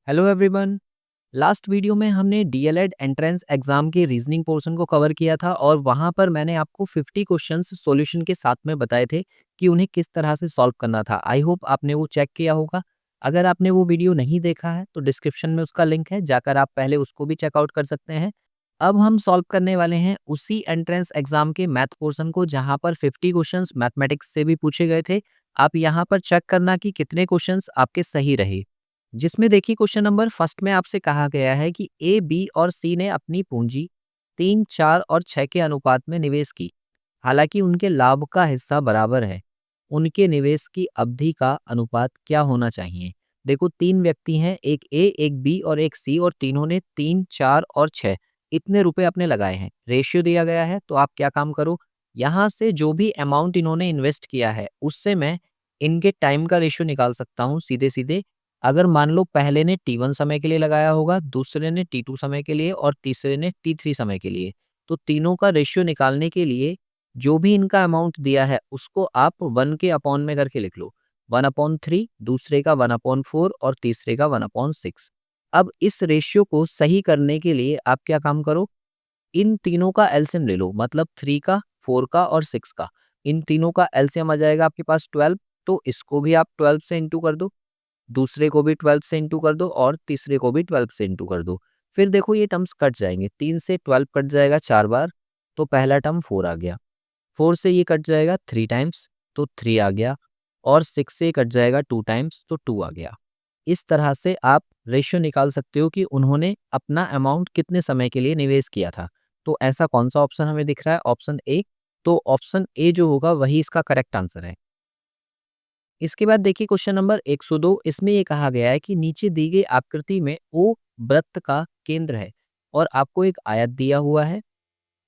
Hello everyone. Last video में हमने DElEd entrance exam के रीजनिंग पोर्शन को कवर किया था और वहां पर मैंने आपको 50 क्वेश्चंस सॉल्यूशन के साथ में बताए थे कि उन्हें किस तरह से सॉल्व करना था। आई होप आपने वो चेक किया होगा। अगर आपने वो वीडियो नहीं देखा है तो डिस्क्रिप्शन में उसका लिंक है, जाकर आप पहले उसको भी चेकआउट कर सकते हैं। अब हम सॉल्व करने वाले हैं उसी एंट्रेंस एग्जाम के मैथ पोर्शन को जहां पर 50 क्वेश्चंस मैथमेटिक्स से भी पूछे गए थे। आप यहाँ पर चेक करना कि कितने क्वेश्चंस आपके सही रहे। जिसमें देखिए क्वेश्चन नंबर फर्स्ट में आपसे कहा गया है कि ए, बी और सी ने अपनी पूंजी 3, 4 और 6 के अनुपात में निवेश की। हालांकि उनके लाभ का हिस्सा बराबर है। उनके निवेश की अवधि का अनुपात क्या होना चाहिए? देखो, 3 व्यक्ति हैं, एक ए, एक बी और एक सी, और तीनों ने 3, 4 और 6 इतने रुपए अपने लगाए हैं। रेशियो दिया गया है, तो आप क्या काम करो, यहाँ से जो भी अमाउंट इन्होंने इन्वेस्ट किया है उससे मैं इनके टाइम का रेशियो निकाल सकता हूँ सीधे सीधे। अगर मान लो पहले ने T1 समय के लिए लगाया होगा, दूसरे ने T2 समय के लिए और तीसरे ने T3 समय के लिए, तो तीनों का रेशियो निकालने के लिए जो भी इनका अमाउंट दिया है उसको आप 1 के अपॉन में करके लिख लो। 1/3, दूसरे का 1/4 और तीसरे का 1/6। अब इस रेशियो को सही करने के लिए आप क्या काम करो, इन तीनों का एलसीएम ले लो, मतलब 3 का, 4 का और 6 का। इन तीनों का एलसीएम आ जाएगा आपके पास 12, तो इसको भी आप 12 से इंटू कर दो, दूसरे को भी 12 से इंटू कर दो और तीसरे को भी 12 से इंटू कर दो। फिर देखो ये टर्म्स कट जाएंगे, 3 से 12 कट जाएगा 4 बार, तो पहला टर्म 4 आ गया। 4 से ये कट जाएगा 3 टाइम्स, तो 3 आ गया। और 6 से कट जाएगा 2 टाइम्स, तो 2 आ गया। इस तरह से आप रेशियो निकाल सकते हो कि उन्होंने अपना अमाउंट कितने समय के लिए निवेश किया था। तो ऐसा कौन सा ऑप्शन हमें दिख रहा है? Option A. तो ऑप्शन ए जो होगा वही इसका करेक्ट आंसर है। इसके बाद देखिए क्वेश्चन नंबर 102। इसमें ये कहा गया है कि नीचे दी गई आकृति में ओ वृत्त का केंद्र है और आपको एक आयत दिया हुआ है।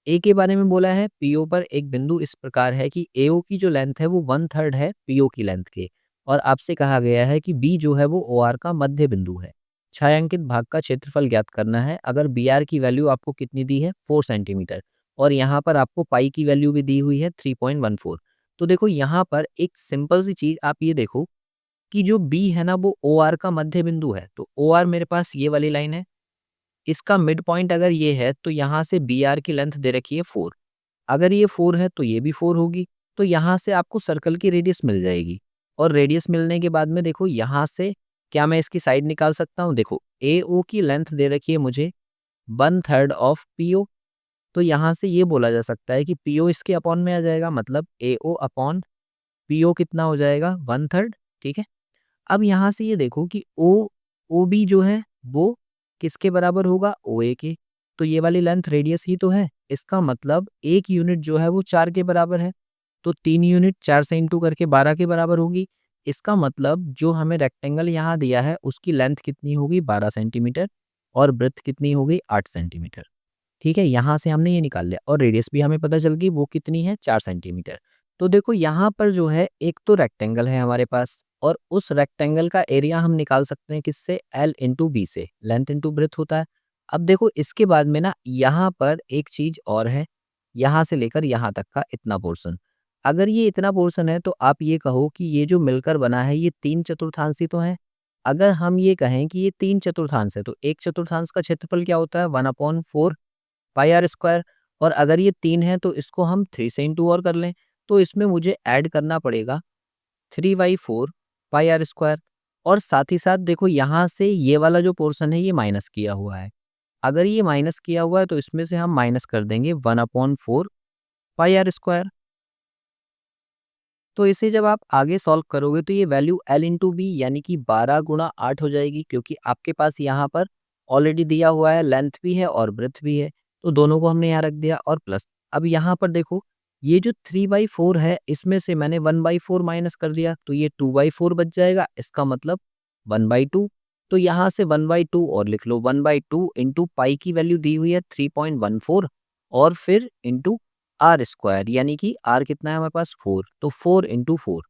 ए के बारे में बोला है, पीओ पर एक बिंदु इस प्रकार है कि एओ की जो लेंथ है वो 1/3 है पीओ की लेंथ के। और आपसे कहा गया है कि बी जो है वो ओ आर का मध्य बिंदु है। छायांकित भाग का क्षेत्रफल ज्ञात करना है। अगर बी आर की वैल्यू आपको कितनी दी है? 4 सेंटीमीटर। और यहाँ पर आपको पाई की वैल्यू भी दी हुई है 3.14। तो देखो यहाँ पर एक सिंपल सी चीज आप ये देखो कि जो बी है ना वो ओ आर का मध्य बिंदु है। तो ओ आर मेरे पास ये वाली लाइन है, इसका मिड पॉइंट अगर ये है तो यहाँ से बी आर की लेंथ दे रखी है 4। अगर ये 4 है तो ये भी 4 होगी। तो यहाँ से आपको सर्कल की रेडियस मिल जाएगी। और रेडियस मिलने के बाद में देखो यहाँ से क्या मैं इसकी साइड निकाल सकता हूँ? देखो, ए ओ की लेंथ दे रखी है मुझे 1/3 ऑफ पी ओ। तो यहाँ से ये बोला जा सकता है कि पी ओ इसके अपॉन में आ जाएगा, मतलब ए ओ अपॉन पी ओ कितना हो जाएगा? 1/3। ठीक है। अब यहाँ से ये देखो कि ओ बी जो है वो किसके बराबर होगा? ओ ए के। तो ये वाली लेंथ रेडियस ही तो है। इसका मतलब एक यूनिट जो है वो 4 के बराबर है। तो 3 यूनिट 4 से इंटू करके 12 के बराबर होगी। इसका मतलब जो हमें रेक्टेंगल यहाँ दिया है उसकी लेंथ कितनी होगी? 12 सेंटीमीटर। और ब्रेड्थ कितनी होगी? 8 सेंटीमीटर। ठीक है, यहाँ से हमने ये निकाल लिया और रेडियस भी हमें पता चल गई, वो कितनी है? 4 सेंटीमीटर। तो देखो यहाँ पर जो है एक तो रेक्टेंगल है हमारे पास, और उस रेक्टेंगल का एरिया हम निकाल सकते हैं किससे? एल इंटू बी से। लेंथ इंटू ब्रेथ होता है। अब देखो इसके बाद में ना यहाँ पर एक चीज और है, यहाँ से लेकर यहाँ तक का इतना पोर्शन। अगर ये इतना पोर्शन है तो आप ये कहो कि ये जो मिलकर बना है ये 3/4 तो है। अगर हम ये कहें कि ये 3/4 है तो 1/4 का क्षेत्रफल क्या होता है? 1/4 पाई आर स्क्वायर। और अगर ये 3 है तो इसको हम 3 से इंटू और कर लें, तो इसमें मुझे ऐड करना पड़ेगा 3/4 पाई आर स्क्वायर। और साथ ही साथ देखो यहाँ से ये वाला जो पोर्शन है ये माइनस किया हुआ है। अगर ये माइनस किया हुआ है तो इसमें से हम माइनस कर देंगे 1/4 पाई आर स्क्वायर। तो इसे जब आप आगे सॉल्व करोगे तो ये वैल्यू एल इंटू बी यानी कि 12 × 8 हो जाएगी, क्योंकि आपके पास यहाँ पर ऑलरेडी दिया हुआ है, लेंथ भी है और ब्रेथ भी है। तो दोनों को हमने यहाँ रख दिया और प्लस। अब यहाँ पर देखो ये जो 3/4 है इसमें से मैंने 1/4 माइनस कर दिया, तो ये 2/4 बच जाएगा। इसका मतलब 1/2। तो यहाँ से 1/2 और लिख लो, 1/2 इंटू पाई की वैल्यू दी हुई है 3.14 और फिर इंटू आर स्क्वायर, यानी कि आर कितना है हमारे पास? 4। तो 4 × 4।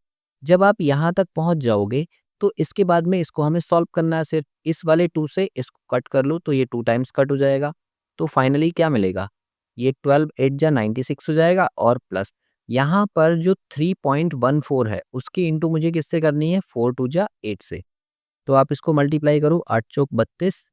जब आप यहाँ तक पहुँच जाओगे तो इसके बाद में इसको हमें सॉल्व करना है। सिर्फ इस वाले 2 से इसको कट कर लो तो ये 2 टाइम्स कट हो जाएगा। तो फाइनली क्या मिलेगा? ये 12 8 जा 96 हो जाएगा और प्लस यहाँ पर जो 3.14 है उसकी इंटू मुझे किससे करनी है? 4 2 जा 8 से। तो आप इसको मल्टीप्लाई करो, 8 चौक 32,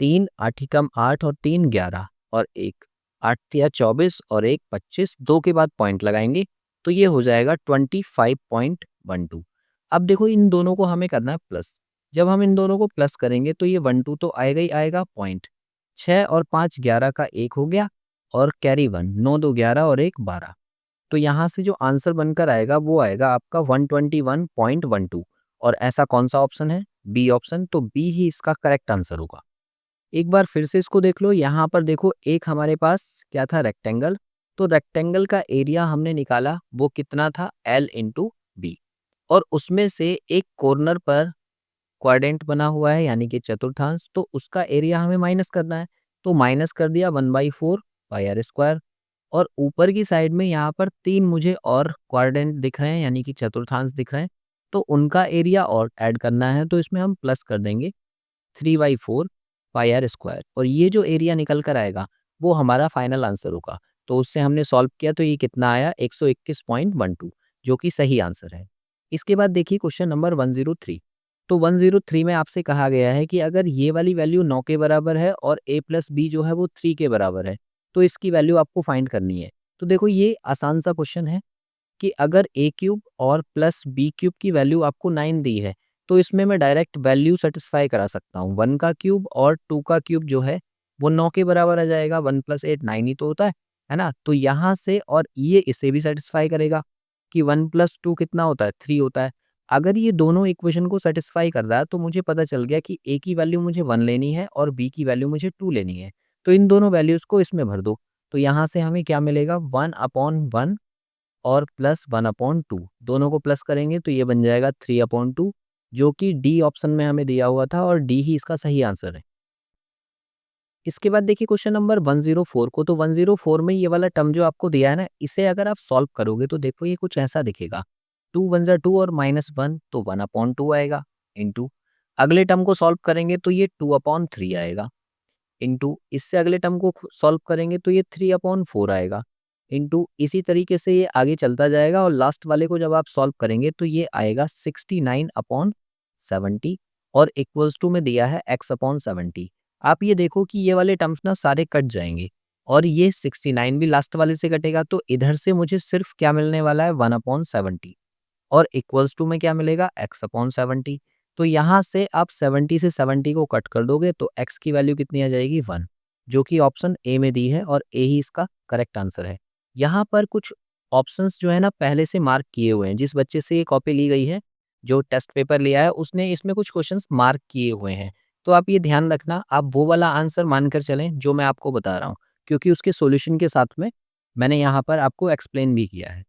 3 8 ही कम 8 और 3 11 और 1 8 या 24 और 1 25, 2 के बाद पॉइंट लगाएंगे तो ये हो जाएगा 25.12। अब देखो इन दोनों को हमें करना है प्लस। जब हम इन दोनों को प्लस करेंगे तो ये 12 तो आएगा ही आएगा, पॉइंट 6 और 5 11 का 1 हो गया और कैरी 1 9 2 11 और 1 12। तो यहाँ से जो आंसर बनकर आएगा वो आएगा आपका 121.12। और ऐसा कौन सा ऑप्शन है? B option. तो बी ही इसका करेक्ट आंसर होगा। एक बार फिर से इसको देख लो, यहाँ पर देखो एक हमारे पास क्या था, रेक्टेंगल। तो रेक्टेंगल का एरिया हमने निकाला, वो कितना था, L इंटू बी। और उसमें से एक कॉर्नर पर क्वाड्रेंट बना हुआ है यानी कि चतुर्थांश, तो उसका एरिया हमें माइनस करना है। तो माइनस कर दिया 1/4 पाई आर स्क्वायर। और ऊपर की साइड में यहाँ पर 3 मुझे और क्वाड्रेंट दिख रहे हैं यानी कि चतुर्थांश दिख रहे हैं, तो उनका एरिया और ऐड करना है। तो इसमें हम प्लस कर देंगे 3/4 पाई आर स्क्वायर और ये जो एरिया निकल कर आएगा वो हमारा फाइनल आंसर होगा। तो उससे हमने सॉल्व किया तो ये कितना आया, 121.12, जो कि सही आंसर है। इसके बाद देखिए क्वेश्चन नंबर 103। तो 103 में आपसे कहा गया है कि अगर ये वाली वैल्यू 9 के बराबर है और a प्लस बी जो है वो 3 के बराबर है, तो इसकी वैल्यू आपको फाइंड करनी है। तो देखो ये आसान सा क्वेश्चन है कि अगर a क्यूब और प्लस बी क्यूब की वैल्यू आपको 9 दी है, तो इसमें मैं डायरेक्ट वैल्यू सेटिस्फाई करा सकता हूँ। 1 का क्यूब और 2 का क्यूब जो है वो 9 के बराबर आ जाएगा, 1 + 8 9 ही तो होता है ना? तो यहाँ से और ये इसे भी सेटिस्फाई करेगा कि 1 + 2 कितना होता है, 3 होता है। अगर ये दोनों इक्वेशन को सेटिस्फाई कर रहा है तो मुझे पता चल गया कि a की वैल्यू मुझे 1 लेनी है और b की वैल्यू मुझे 2 लेनी है। तो इन दोनों वैल्यूज़ को इसमें भर दो। तो यहाँ से हमें क्या मिलेगा, 1/1 और प्लस 1/2, दोनों को प्लस करेंगे तो ये बन जाएगा 3/2, जो कि डी ऑप्शन में हमें दिया हुआ था और डी ही इसका सही आंसर है। इसके बाद देखिए क्वेश्चन नंबर 104 को। तो 104 में ये वाला टर्म जो आपको दिया है ना, इसे अगर आप सॉल्व करोगे तो देखो ये कुछ ऐसा दिखेगा। 2 1 ज़ा 2 और -1 तो 1/2 आएगा, इंटू अगले टर्म को सॉल्व करेंगे तो ये 2/3 आएगा, इंटू इससे अगले टर्म को सॉल्व करेंगे तो ये 3/4 आएगा, इंटू इसी तरीके से ये आगे चलता जाएगा और लास्ट वाले को जब आप सॉल्व करेंगे तो ये आएगा 69/70 और इक्वल्स टू में दिया है x/70। आप ये देखो कि ये वाले टर्म्स ना सारे कट जाएंगे और ये 69 भी लास्ट वाले से कटेगा, तो इधर से मुझे सिर्फ क्या मिलने वाला है, 1/70 और इक्वल्स टू में क्या मिलेगा, x/70। तो यहाँ से आप 70 से 70 को कट कर दोगे तो x की वैल्यू कितनी आ जाएगी, 1, जो कि ऑप्शन ए में दी है और ए ही इसका करेक्ट आंसर है। यहाँ पर कुछ ऑप्शंस जो है ना पहले से मार्क किए हुए हैं। जिस बच्चे से ये कॉपी ली गई है, जो टेस्ट पेपर लिया है, उसने इसमें कुछ क्वेश्चंस मार्क किए हुए हैं। तो आप ये ध्यान रखना, आप वो वाला आंसर मानकर चलें जो मैं आपको बता रहा हूँ, क्योंकि उसके सॉल्यूशन के साथ में मैंने यहाँ पर आपको एक्सप्लेन भी किया है।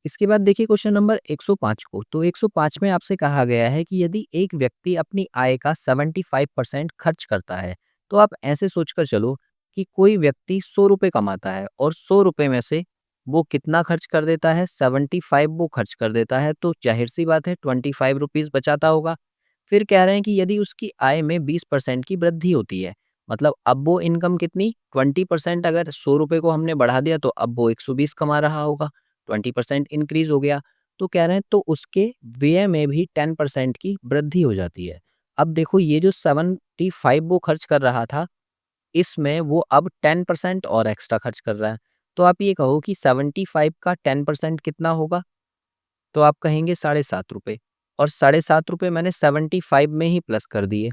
इसके बाद देखिए क्वेश्चन नंबर 105 को। तो 105 में आपसे कहा गया है कि यदि एक व्यक्ति अपनी आय का 75% खर्च करता है, तो आप ऐसे सोचकर चलो कि कोई व्यक्ति 100 रुपये कमाता है और 100 रुपये में से वो कितना खर्च कर देता है, 75 वो खर्च कर देता है, तो जाहिर सी बात है 25 रुपीज़ बचाता होगा। फिर कह रहे हैं कि यदि उसकी आय में 20% की वृद्धि होती है, मतलब अब वो इनकम कितनी, 20%, अगर 100 रुपये को हमने बढ़ा दिया तो अब वो 120 कमा रहा होगा, 20% इंक्रीज हो गया। तो कह रहे हैं तो उसके व्यय में भी 10% की वृद्धि हो जाती है। अब देखो ये जो 75 वो खर्च कर रहा था, इसमें वो अब 10% और एक्स्ट्रा खर्च कर रहा है। तो आप ये कहो कि 75 का 10% कितना होगा? तो आप कहेंगे ₹7.5 और ₹7.5 मैंने 75 में ही प्लस कर दिए।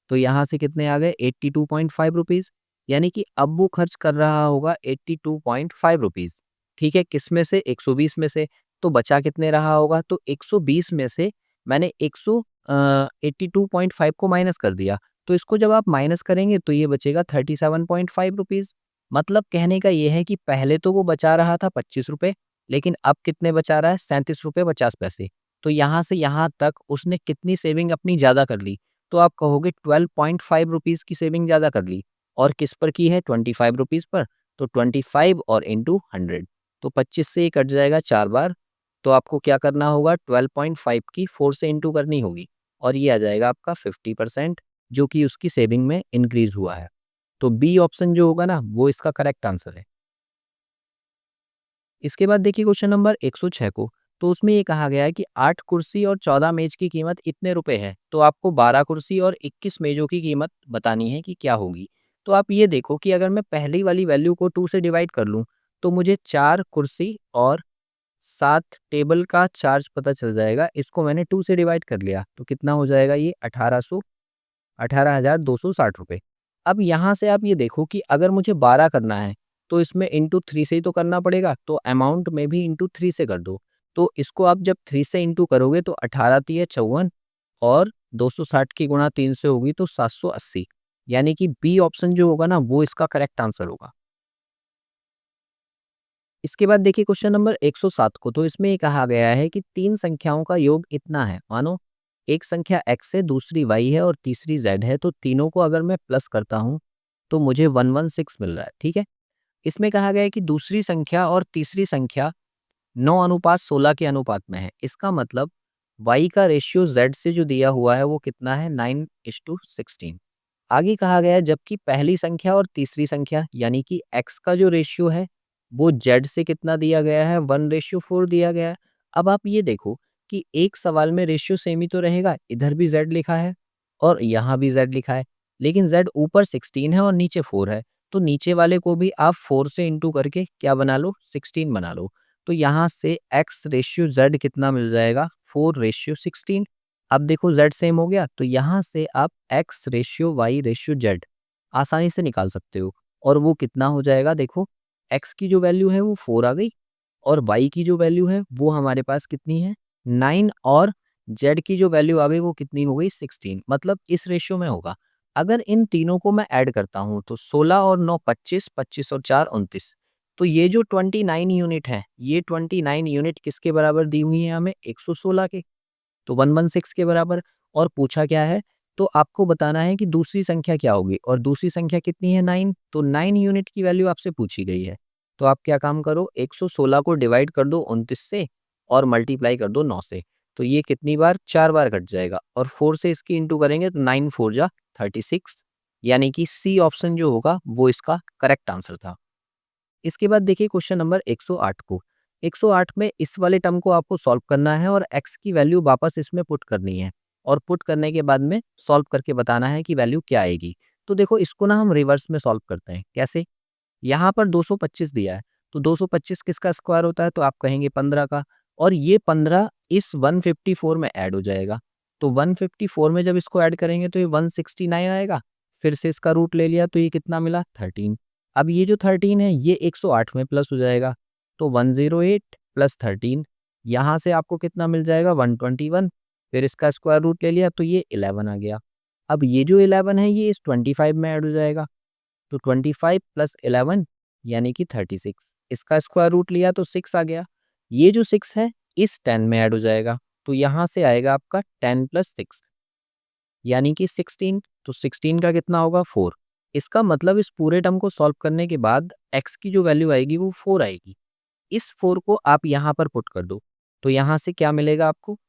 तो यहाँ से कितने आ गए, 82.5 रुपीज़। यानी कि अब वो खर्च कर रहा होगा 82.5 रुपीज़। ठीक है, किस में से, 120 में से। तो बचा कितने रहा होगा, तो 120 में से मैंने 82.5 को माइनस कर दिया। तो इसको जब आप माइनस करेंगे तो ये बचेगा 37.5 रुपीज़। मतलब कहने का ये है कि पहले तो वो बचा रहा था 25 रुपए, लेकिन अब कितने बचा रहा है, 37 रुपए 50 पैसे। तो यहाँ से यहाँ तक उसने कितनी सेविंग अपनी ज़्यादा कर ली, तो आप कहोगे 12.5 रुपीज़ की सेविंग ज़्यादा कर ली। और किस पर की है, 25 रुपीज़ पर। तो 25 और इंटू 100, तो 25 से ये कट जाएगा 4 बार। तो आपको क्या करना होगा, 12.5 की 4 से इंटू करनी होगी और ये आ जाएगा आपका 50%, जो कि उसकी सेविंग में इंक्रीज हुआ है। तो बी ऑप्शन जो होगा ना वो इसका करेक्ट आंसर है। इसके बाद देखिए क्वेश्चन नंबर 106 को। तो उसमें ये कहा गया है कि 8 कुर्सी और 14 मेज़ की कीमत इतने रुपए है, तो आपको 12 कुर्सी और 21 मेज़ों की कीमत बतानी है कि क्या होगी। तो आप ये देखो कि अगर मैं पहली वाली वैल्यू को 2 से डिवाइड कर लूँ, तो मुझे 4 कुर्सी और 7 टेबल का चार्ज पता चल जाएगा। इसको मैंने 2 से डिवाइड कर लिया, तो कितना हो जाएगा ये 18,260 रुपए। अब यहाँ से आप ये देखो कि अगर मुझे 12 करना है, तो इसमें इंटू 3 से ही तो करना पड़ेगा, तो अमाउंट में भी इंटू 3 से कर दो। तो इसको आप जब 3 से इंटू करोगे तो 18 तिया 54 और 260 की गुणा 3 से होगी तो 780, यानी कि बी ऑप्शन जो होगा ना वो इसका करेक्ट आंसर होगा। इसके बाद देखिए क्वेश्चन नंबर 107 को, तो इसमें ये कहा गया है कि 3 संख्याओं का योग इतना है। मानो एक संख्या x है, दूसरी y है और तीसरी z है, तो तीनों को अगर मैं प्लस करता हूँ तो मुझे 116 मिल रहा है, ठीक है। इसमें कहा गया है कि दूसरी संख्या और तीसरी संख्या 9:16 के अनुपात में है। इसका मतलब y का रेशियो z से जो दिया हुआ है वो कितना है, 9:16। आगे कहा गया है जबकि पहली संख्या और तीसरी संख्या यानी कि x का जो रेशियो है वो z से कितना दिया गया है, 1:4 दिया गया है। अब आप ये देखो कि एक सवाल में रेशियो सेम ही तो रहेगा, इधर भी z लिखा है और यहाँ भी z लिखा है, लेकिन z ऊपर 16 है और नीचे 4 है, तो नीचे वाले को भी आप 4 से इंटू करके क्या बना लो, 16 बना लो। तो यहाँ से x रेशियो z कितना मिल जाएगा, 4:16। अब देखो z सेम हो गया, तो यहाँ से आप x ratio y ratio z आसानी से निकाल सकते हो। और वो कितना हो जाएगा, देखो x की जो वैल्यू है वो 4 आ गई और y की जो वैल्यू है वो हमारे पास कितनी है, 9, और z की जो वैल्यू आ गई वो कितनी हो गई, 16। मतलब इस रेशियो में होगा। अगर इन तीनों को मैं ऐड करता हूँ तो 16 और 9 25, 25 और 4 29। तो ये जो 29 यूनिट है, ये 29 यूनिट किसके बराबर दी हुई है हमें, 116 के, तो 116 के बराबर। और पूछा क्या है, तो आपको बताना है कि दूसरी संख्या क्या होगी, और दूसरी संख्या कितनी है, 9, तो 9 यूनिट की वैल्यू आपसे पूछी गई है। तो आप क्या काम करो, 116 को डिवाइड कर दो 29 से और मल्टीप्लाई कर दो 9 से। तो ये कितनी बार, 4 बार कट जाएगा और 4 से इसकी इंटू करेंगे तो 9 4 जा 36, यानी कि सी ऑप्शन जो होगा वो इसका करेक्ट आंसर था। इसके बाद देखिए क्वेश्चन नंबर 108 को। 108 में इस वाले टर्म को आपको सॉल्व करना है और x की वैल्यू वापस इसमें पुट करनी है और पुट करने के बाद में सॉल्व करके बताना है कि वैल्यू क्या आएगी। तो देखो इसको ना हम रिवर्स में सॉल्व करते हैं। कैसे? यहाँ पर 225 दिया है, तो 225 किसका स्क्वायर होता है, तो आप कहेंगे 15 का, और ये 15 इस 154 में ऐड हो जाएगा। तो 154 में जब इसको ऐड करेंगे तो ये 169 आएगा। फिर से इसका रूट ले लिया तो ये कितना मिला, 13। अब ये जो 13 है ये 108 में प्लस हो जाएगा, तो 108 प्लस 13, यहाँ से आपको कितना मिल जाएगा, 121। फिर इसका स्क्वायर रूट ले लिया तो ये 11 आ गया। अब ये जो 11 है ये इस 25 में ऐड हो जाएगा, तो 25 प्लस 11 यानी कि 36। इसका स्क्वायर रूट लिया तो 6 आ गया। ये जो 6 है इस 10 में ऐड हो जाएगा, तो यहाँ से आएगा आपका 10 प्लस 6 यानी कि 16। तो 16 का कितना होगा, 4। इसका मतलब इस पूरे टर्म को सॉल्व करने के बाद x की जो वैल्यू आएगी वो 4 आएगी। इस 4 को आप यहाँ पर पुट कर दो, तो यहाँ से क्या मिलेगा आपको,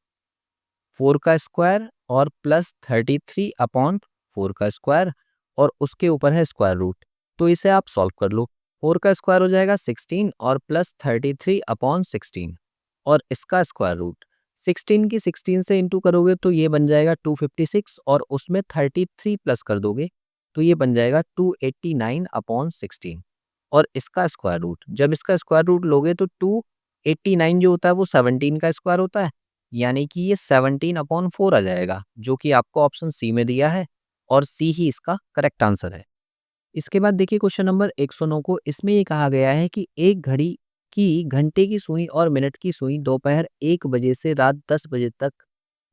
4 का स्क्वायर और प्लस 33 अपॉन 4 का स्क्वायर और उसके ऊपर है स्क्वायर रूट। तो इसे आप सॉल्व कर लो। 4 का स्क्वायर हो जाएगा 16 और प्लस 33 अपॉन 16 और इसका स्क्वायर रूट। 16 की 16 से इंटू करोगे तो ये बन जाएगा 256 और उसमें 33 प्लस कर दोगे तो ये बन जाएगा 289 अपॉन 16 और इसका स्क्वायर रूट। जब इसका स्क्वायर रूट लोगे तो 289 जो होता है वो 17 का स्क्वायर होता है, यानी कि ये 17 अपॉन 4 आ जाएगा, जो कि आपको ऑप्शन सी में दिया है और सी ही इसका करेक्ट आंसर है। इसके बाद देखिए क्वेश्चन नंबर 109 को। इसमें ये कहा गया है कि एक घड़ी की घंटे की सुई और मिनट की सुई दोपहर 1 बजे से रात 10 बजे तक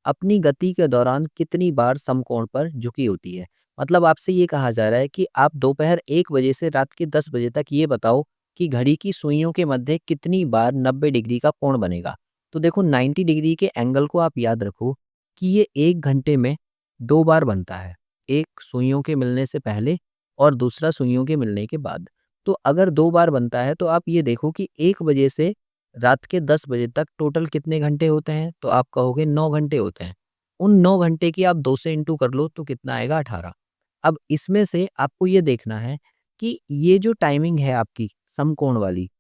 अपनी गति के दौरान कितनी बार समकोण पर झुकी होती है। मतलब आपसे ये कहा जा रहा है कि आप दोपहर 1 बजे से रात के 10 बजे तक ये बताओ कि घड़ी की सुइयों के मध्य कितनी बार 90 डिग्री का कोण बनेगा। तो देखो 90 डिग्री के एंगल को आप याद रखो कि ये 1 घंटे में 2 बार बनता है, एक सुइयों के मिलने से पहले और दूसरा सुइयों के मिलने के बाद। तो अगर 2 बार बनता है तो आप ये देखो कि 1 बजे से रात के 10 बजे तक टोटल कितने घंटे होते हैं, तो आप कहोगे 9 घंटे होते हैं। उन 9 घंटे की आप 2 से इंटू कर लो तो कितना आएगा, 18। अब इसमें से आपको ये देखना है कि ये जो टाइमिंग है आपकी समकोण वाली,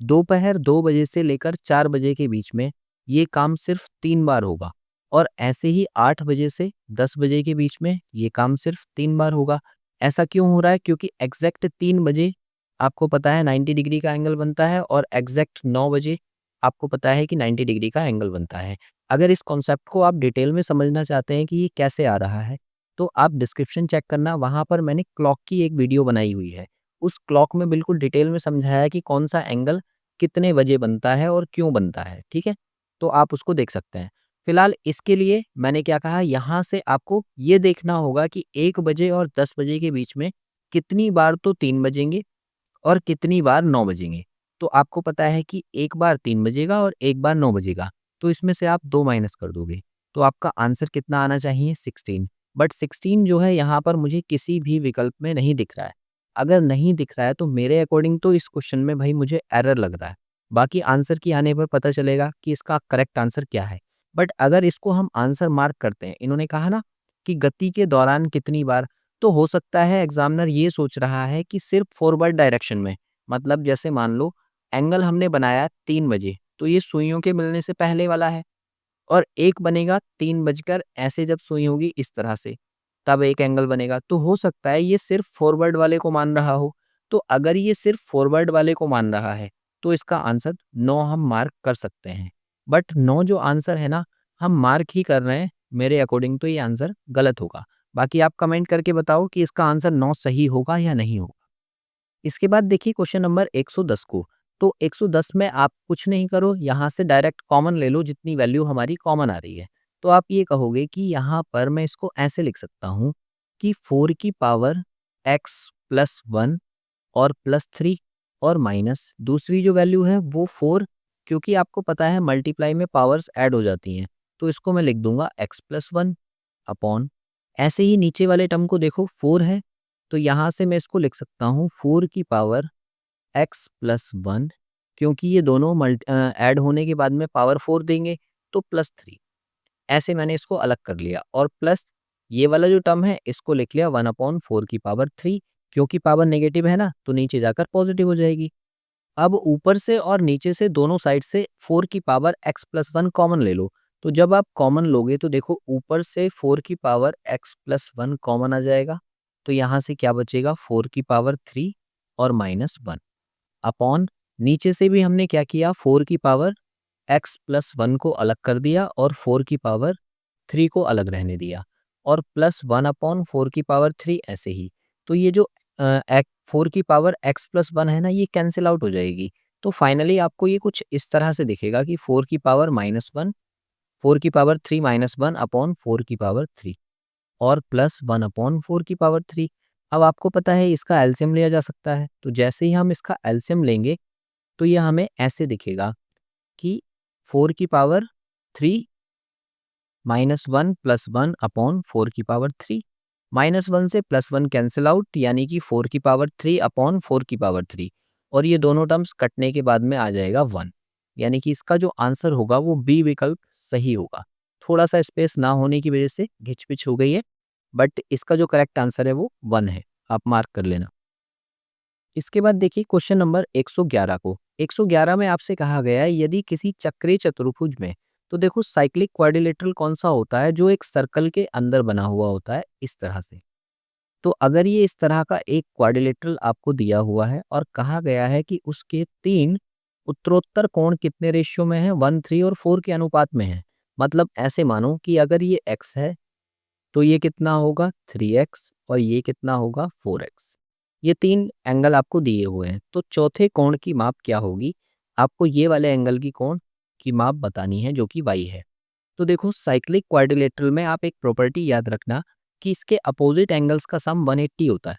दोपहर 2 बजे से लेकर 4 बजे के बीच में ये काम सिर्फ 3 बार होगा और ऐसे ही 8 बजे से 10 बजे के बीच में ये काम सिर्फ 3 बार होगा। ऐसा क्यों हो रहा है? क्योंकि एग्ज़ैक्ट 3 बजे आपको पता है 90 डिग्री का एंगल बनता है और एग्ज़ैक्ट 9 बजे आपको पता है कि 90 डिग्री का एंगल बनता है। अगर इस कॉन्सेप्ट को आप डिटेल में समझना चाहते हैं कि ये कैसे आ रहा है, तो आप डिस्क्रिप्शन चेक करना, वहाँ पर मैंने क्लॉक की एक वीडियो बनाई हुई है। उस क्लॉक में बिल्कुल डिटेल में समझाया है कि कौन-सा एंगल कितने बजे बनता है और क्यों बनता है, ठीक है? तो आप उसको देख सकते हैं। फिलहाल इसके लिए मैंने क्या कहा, यहाँ से आपको ये देखना होगा कि 1 बजे और 10 बजे के बीच में कितनी बार तो 3 बजेंगे और कितनी बार 9 बजेंगे। तो आपको पता है कि एक बार 3 बजेगा और एक बार 9 बजेगा, तो इसमें से आप 2 माइनस कर दोगे, तो आपका आंसर कितना आना चाहिए? 16। बट 16 जो है यहाँ पर मुझे किसी भी विकल्प में नहीं दिख रहा है। अगर नहीं दिख रहा है तो मेरे अकॉर्डिंग तो इस क्वेश्चन में भाई मुझे एरर लग रहा है। बाकी आंसर की आने पर पता चलेगा कि इसका करेक्ट आंसर क्या है। बट अगर इसको हम आंसर मार्क करते हैं, इन्होंने कहा ना कि गति के दौरान कितनी बार, तो हो सकता है एग्जामिनर ये सोच रहा है कि सिर्फ फॉरवर्ड डायरेक्शन में, मतलब जैसे मान लो एंगल हमने बनाया 3 बजे, तो ये सुइयों के मिलने से पहले वाला है और एक बनेगा 3 बजकर ऐसे जब सुई होगी इस तरह से, तब एक एंगल बनेगा। तो हो सकता है ये सिर्फ फॉरवर्ड वाले को मान रहा हो। तो अगर ये सिर्फ फॉरवर्ड वाले को मान रहा है, तो इसका आंसर 9 हम मार्क कर सकते हैं। बट 9 जो आंसर है ना, हम मार्क ही कर रहे हैं, मेरे अकॉर्डिंग तो ये आंसर गलत होगा। बाकी आप कमेंट करके बताओ कि इसका आंसर 9 सही होगा या नहीं होगा। इसके बाद देखिए क्वेश्चन नंबर 110 को। तो 110 में आप कुछ नहीं करो, यहाँ से डायरेक्ट कॉमन ले लो जितनी वैल्यू हमारी कॉमन आ रही है। तो आप ये कहोगे कि यहाँ पर मैं इसको ऐसे लिख सकता हूँ कि 4 की पावर x प्लस 1 और प्लस 3 और माइनस दूसरी जो वैल्यू है वो 4, क्योंकि आपको पता है मल्टीप्लाई में पावर्स ऐड हो जाती हैं। तो इसको मैं लिख दूंगा x प्लस 1 अपॉन, ऐसे ही नीचे वाले टर्म को देखो 4 है, तो यहाँ से मैं इसको लिख सकता हूँ 4 की पावर x प्लस 1, क्योंकि ये दोनों ऐड होने के बाद में पावर 4 देंगे, तो प्लस 3। ऐसे मैंने इसको अलग कर लिया और प्लस ये वाला जो टर्म है इसको लिख लिया 1 अपॉन 4 की पावर 3, क्योंकि पावर नेगेटिव है ना, तो नीचे जाकर पॉजिटिव हो जाएगी। अब ऊपर से और नीचे से दोनों साइड से 4 की पावर x प्लस 1 कॉमन ले लो। तो जब आप कॉमन लोगे तो देखो ऊपर से 4 की पावर x प्लस 1 कॉमन आ जाएगा। तो यहाँ से क्या बचेगा? 4 की पावर 3 और माइनस 1 अपॉन, नीचे से भी हमने क्या किया, 4 की पावर x प्लस 1 को अलग कर दिया और 4 की पावर 3 को अलग रहने दिया और प्लस 1 अपॉन 4 की पावर 3 ऐसे ही। तो ये जो 4 की पावर x प्लस 1 है ना, ये कैंसिल आउट हो जाएगी। तो फाइनली आपको ये कुछ इस तरह से दिखेगा कि 4 की पावर माइनस 1, 4 की पावर 3 माइनस 1 अपॉन 4 की पावर 3 और प्लस 1 अपॉन 4 की पावर 3। अब आपको पता है इसका एलसीएम लिया जा सकता है, तो जैसे ही हम इसका एलसीएम लेंगे तो ये हमें ऐसे दिखेगा कि 4 की पावर 3 माइनस 1 प्लस 1 अपॉन 4 की पावर 3, माइनस 1 से प्लस 1 कैंसिल आउट, यानी कि 4 की पावर 3 अपॉन 4 की पावर 3 और ये दोनों टर्म्स कटने के बाद में आ जाएगा 1, यानी कि इसका जो आंसर होगा वो बी विकल्प सही होगा। थोड़ा सा स्पेस ना होने की वजह से घिच-पिच हो गई है, बट इसका जो करेक्ट आंसर है वो 1 है, आप मार्क कर लेना। इसके बाद देखिए क्वेश्चन नंबर 111 को। 111 में आपसे कहा गया है यदि किसी चक्रीय चतुर्भुज में, तो देखो साइक्लिक क्वाड्रिलेटरल कौन सा होता है जो एक सर्कल के अंदर बना हुआ होता है इस तरह से। तो अगर ये इस तरह का एक क्वाड्रिलेटरल आपको दिया हुआ है और कहा गया है कि उसके 3 उत्तरोत्तर कोण कितने रेशियो में है, 1, 3 और 4 के अनुपात में है। मतलब ऐसे मानो कि अगर ये x है तो ये कितना होगा 3x और ये कितना होगा 4x। ये 3 एंगल आपको दिए हुए हैं, तो चौथे कोण की माप क्या होगी? आपको ये वाले एंगल की कोण की माप बतानी है जो कि y है। तो देखो साइक्लिक क्वाड्रिलेटरल में आप एक प्रॉपर्टी याद रखना कि इसके अपोजिट एंगल्स का सम 180 होता है।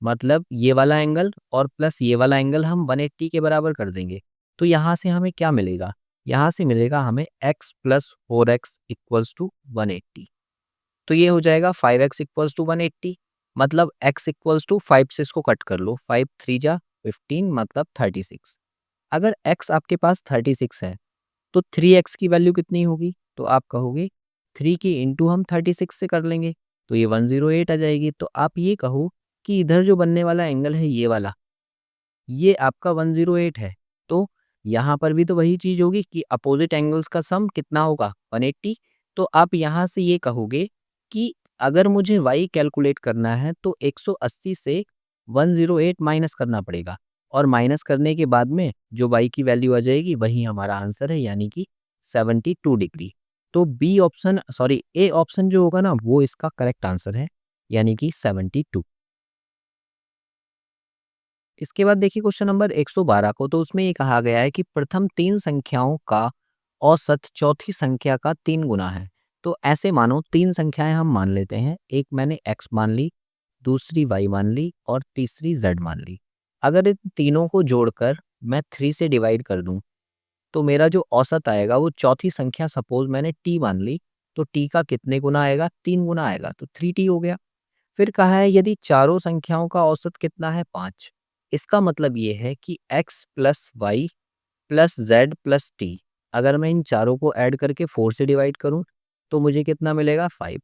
मतलब ये वाला एंगल और प्लस ये वाला एंगल हम 180 के बराबर कर देंगे। तो यहाँ से हमें क्या मिलेगा? यहाँ से मिलेगा हमें x plus 4x equals to 180। तो ये हो जाएगा 5x इक्वल्स टू 180, मतलब x इक्वल्स टू 5 से इसको कट कर लो, 5 3 जा 15 मतलब 36। अगर x आपके पास 36 है तो 3x की वैल्यू कितनी होगी? तो आप कहोगे 3 की इंटू हम 36 से कर लेंगे, तो ये 108 आ जाएगी। तो आप ये कहो कि इधर जो बनने वाला एंगल है ये वाला, ये आपका 108 है। तो यहाँ पर भी तो वही चीज़ होगी कि अपोजिट एंगल्स का सम कितना होगा 180। तो आप यहाँ से ये कहोगे कि अगर मुझे y कैलकुलेट करना है तो 180 से 108 माइनस करना पड़ेगा और माइनस करने के बाद में जो y की वैल्यू आ जाएगी वही हमारा आंसर है, यानी कि 72 डिग्री। तो B option sorry A option जो होगा ना वो इसका करेक्ट आंसर है, यानी कि 72। इसके बाद देखिए क्वेश्चन नंबर 112 को, तो उसमें ये कहा गया है कि प्रथम तीन संख्याओं का औसत चौथी संख्या का 3 गुना है। तो ऐसे मानो तीन संख्याएं हम मान लेते हैं, एक मैंने x मान ली, दूसरी y मान ली और तीसरी z मान ली। अगर इन तीनों को जोड़कर मैं 3 से डिवाइड कर दूं तो मेरा जो औसत आएगा वो चौथी संख्या सपोज मैंने t मान ली, तो t का कितने गुना आएगा, 3 गुना आएगा, तो 3t हो गया। फिर कहा है यदि चारों संख्याओं का औसत कितना है, 5। इसका मतलब ये है कि x plus Y plus Z plus T, अगर मैं इन चारों को ऐड करके 4 से डिवाइड करूं तो मुझे कितना मिलेगा, 5।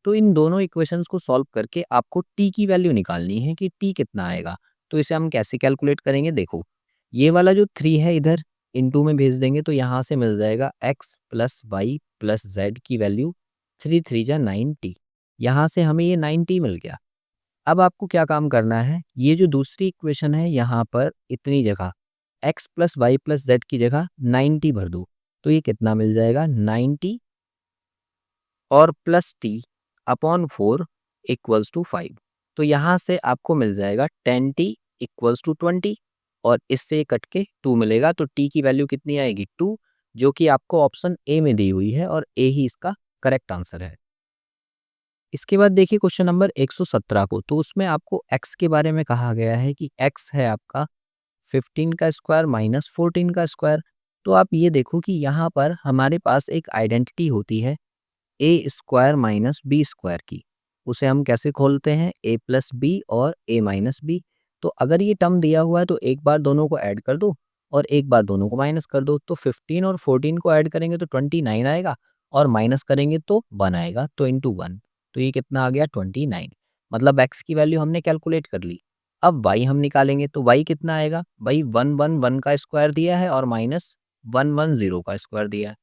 तो इन दोनों इक्वेशंस को सॉल्व करके आपको t की वैल्यू निकालनी है कि t कितना आएगा। तो इसे हम कैसे कैलकुलेट करेंगे, देखो ये वाला जो 3 है इधर इनटू में भेज देंगे तो यहाँ से मिल जाएगा x plus Y plus Z की वैल्यू 3 3 जा 9t। यहाँ से हमें ये 9t मिल गया। अब आपको क्या काम करना है, ये जो दूसरी इक्वेशन है यहाँ पर इतनी जगह x plus Y plus Z की जगह 90 भर दो, तो ये कितना मिल जाएगा, 90 और plus T upon 4 equals to 5। तो यहाँ से आपको मिल जाएगा 10t इक्वल्स टू 20 और इससे कट के 2 मिलेगा, तो t की वैल्यू कितनी आएगी, 2, जो कि आपको ऑप्शन ए में दी हुई है और ए ही इसका करेक्ट आंसर है। इसके बाद देखिए क्वेश्चन नंबर 117 को, तो उसमें आपको x के बारे में कहा गया है कि x है आपका 15 का स्क्वायर माइनस 14 का स्क्वायर। तो आप ये देखो कि यहाँ पर हमारे पास एक आइडेंटिटी होती है ए स्क्वायर माइनस बी स्क्वायर की। उसे हम कैसे खोलते हैं, ए प्लस बी और ए माइनस बी। तो अगर ये टर्म दिया हुआ है तो एक बार दोनों को ऐड कर दो और एक बार दोनों को माइनस कर दो। तो 15 और 14 को ऐड करेंगे तो 29 आएगा और माइनस करेंगे तो 1 आएगा, तो इंटू 1। तो ये कितना आ गया, 29। मतलब x की वैल्यू हमने कैलकुलेट कर ली। अब y हम निकालेंगे तो y कितना आएगा, भाई 111 का स्क्वायर दिया है और माइनस 110 का स्क्वायर दिया है।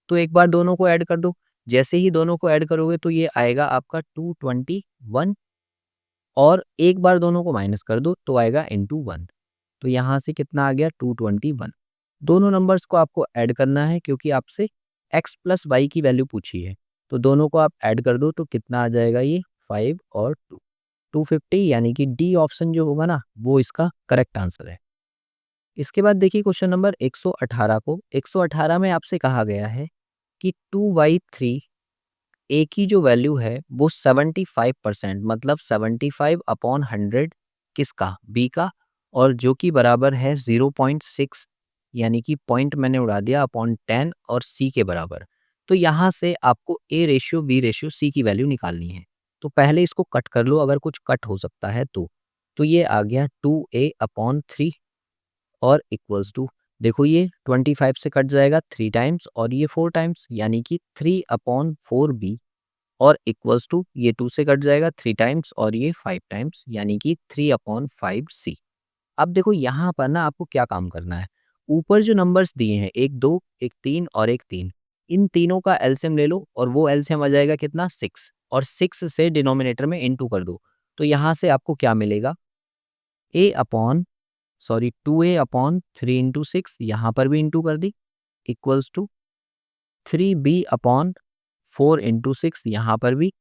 तो एक बार दोनों को ऐड कर दो, जैसे ही दोनों को ऐड करोगे तो ये आएगा आपका 221 और एक बार दोनों को माइनस कर दो तो आएगा इंटू 1। तो यहाँ से कितना आ गया, 221। दोनों नंबर्स को आपको ऐड करना है क्योंकि आपसे x प्लस वाई की वैल्यू पूछी है। तो दोनों को आप ऐड कर दो तो कितना आ जाएगा, ये 5 और 2 250, यानी कि डी ऑप्शन जो होगा ना वो इसका करेक्ट आंसर है। इसके बाद देखिए क्वेश्चन नंबर 118 को, 118 में आपसे कहा गया है कि 2y3 ए की जो वैल्यू है वो 75% मतलब 75 अपॉन 100 किसका, बी का, और जो कि बराबर है 0.6, यानी कि पॉइंट मैंने उड़ा दिया अपॉन 10 और सी के बराबर। तो यहाँ से आपको A ratio B ratio C की वैल्यू निकालनी है। तो पहले इसको कट कर लो, अगर कुछ कट हो सकता है तो ये आ गया 2a/3 और इक्वल्स टू, देखो ये 25 से कट जाएगा 3 टाइम्स और ये 4 टाइम्स, यानी कि 3/4b और इक्वल्स टू ये 2 से कट जाएगा 3 टाइम्स और ये 5 टाइम्स, यानी कि 3/5c। अब देखो यहाँ पर ना आपको क्या काम करना है, ऊपर जो नंबर्स दिए हैं, एक 2 एक 3 और एक 3, इन तीनों का एलसीएम ले लो और वो एलसीएम आ जाएगा कितना, 6, और 6 से डिनोमिनेटर में इनटू कर दो। तो यहाँ से आपको क्या मिलेगा, ए अपॉन 2a/3 इंटू 6, यहाँ पर भी इंटू कर दी, इक्वल्स टू 3b/4 इंटू 6 यहाँ पर भी,